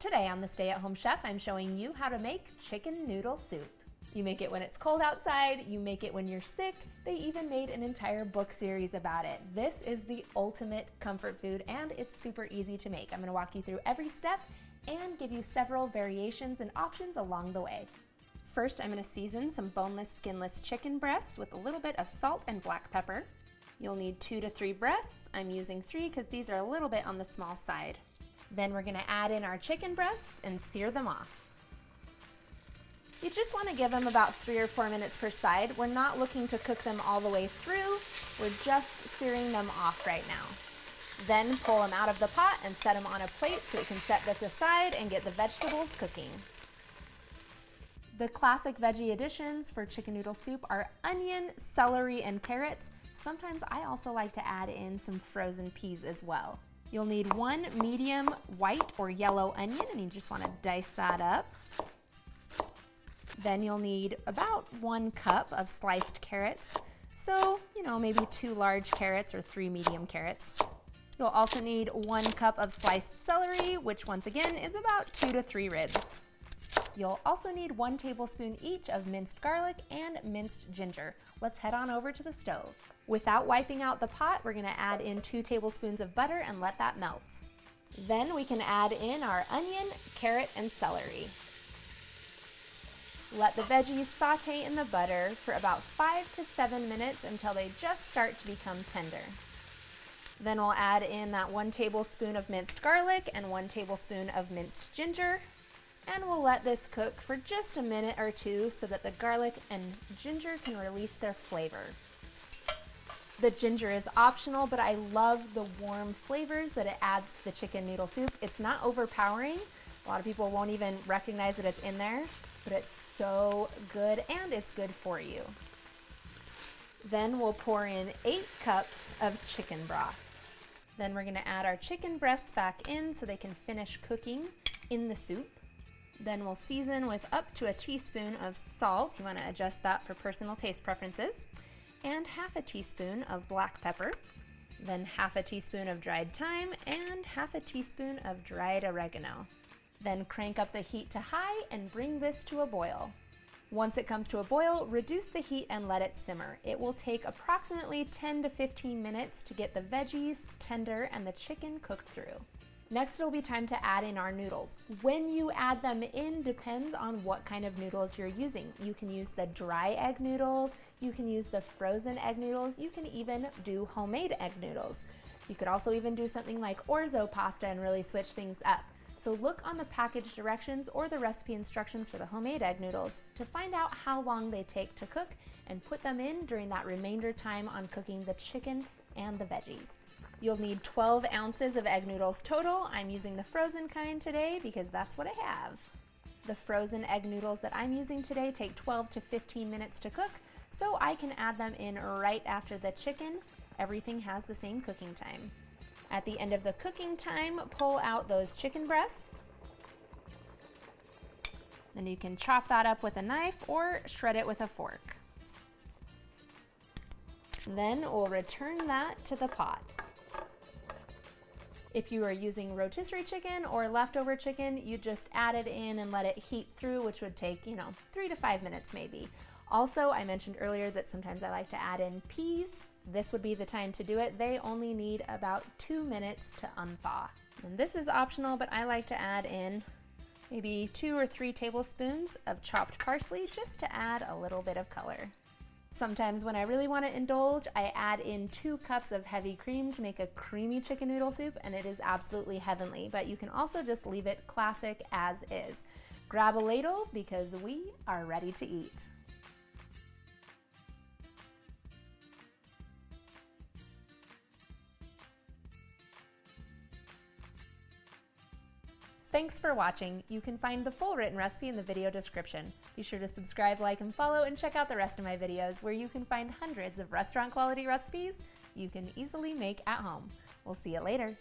Today on the Stay-at-Home Chef, I'm showing you how to make chicken noodle soup. You make it when it's cold outside, you make it when you're sick. They even made an entire book series about it. This is the ultimate comfort food and it's super easy to make. I'm gonna walk you through every step and give you several variations and options along the way. First, I'm gonna season some boneless, skinless chicken breasts with a little bit of salt and black pepper. You'll need 2 to 3 breasts. I'm using 3 because these are a little bit on the small side. Then we're gonna add in our chicken breasts and sear them off. You just wanna give them about 3 or 4 minutes per side. We're not looking to cook them all the way through. We're just searing them off right now. Then pull them out of the pot and set them on a plate so we can set this aside and get the vegetables cooking. The classic veggie additions for chicken noodle soup are onion, celery, and carrots. Sometimes I also like to add in some frozen peas as well. You'll need 1 medium white or yellow onion, and you just want to dice that up. Then you'll need about 1 cup of sliced carrots. So, maybe 2 large carrots or 3 medium carrots. You'll also need 1 cup of sliced celery, which once again is about 2 to 3 ribs. You'll also need 1 tablespoon each of minced garlic and minced ginger. Let's head on over to the stove. Without wiping out the pot, we're gonna add in 2 tablespoons of butter and let that melt. Then we can add in our onion, carrot, and celery. Let the veggies saute in the butter for about 5 to 7 minutes until they just start to become tender. Then we'll add in that 1 tablespoon of minced garlic and 1 tablespoon of minced ginger. And we'll let this cook for just a minute or 2 so that the garlic and ginger can release their flavor. The ginger is optional, but I love the warm flavors that it adds to the chicken noodle soup. It's not overpowering. A lot of people won't even recognize that it's in there, but it's so good and it's good for you. Then we'll pour in 8 cups of chicken broth. Then we're gonna add our chicken breasts back in so they can finish cooking in the soup. Then we'll season with up to a teaspoon of salt. You want to adjust that for personal taste preferences. And half a teaspoon of black pepper. Then half a teaspoon of dried thyme and half a teaspoon of dried oregano. Then crank up the heat to high and bring this to a boil. Once it comes to a boil, reduce the heat and let it simmer. It will take approximately 10 to 15 minutes to get the veggies tender and the chicken cooked through. Next, it'll be time to add in our noodles. When you add them in depends on what kind of noodles you're using. You can use the dry egg noodles, you can use the frozen egg noodles, you can even do homemade egg noodles. You could also even do something like orzo pasta and really switch things up. So look on the package directions or the recipe instructions for the homemade egg noodles to find out how long they take to cook and put them in during that remainder time on cooking the chicken and the veggies. You'll need 12 ounces of egg noodles total. I'm using the frozen kind today because that's what I have. The frozen egg noodles that I'm using today take 12 to 15 minutes to cook, so I can add them in right after the chicken. Everything has the same cooking time. At the end of the cooking time, pull out those chicken breasts. Then you can chop that up with a knife or shred it with a fork. Then we'll return that to the pot. If you are using rotisserie chicken or leftover chicken, you just add it in and let it heat through, which would take, 3 to 5 minutes maybe. Also, I mentioned earlier that sometimes I like to add in peas. This would be the time to do it. They only need about 2 minutes to unthaw. And this is optional, but I like to add in maybe 2 or 3 tablespoons of chopped parsley just to add a little bit of color. Sometimes when I really want to indulge, I add in 2 cups of heavy cream to make a creamy chicken noodle soup, and it is absolutely heavenly, but you can also just leave it classic as is. Grab a ladle because we are ready to eat. Thanks for watching. You can find the full written recipe in the video description. Be sure to subscribe, like, and follow, and check out the rest of my videos where you can find hundreds of restaurant quality recipes you can easily make at home. We'll see you later.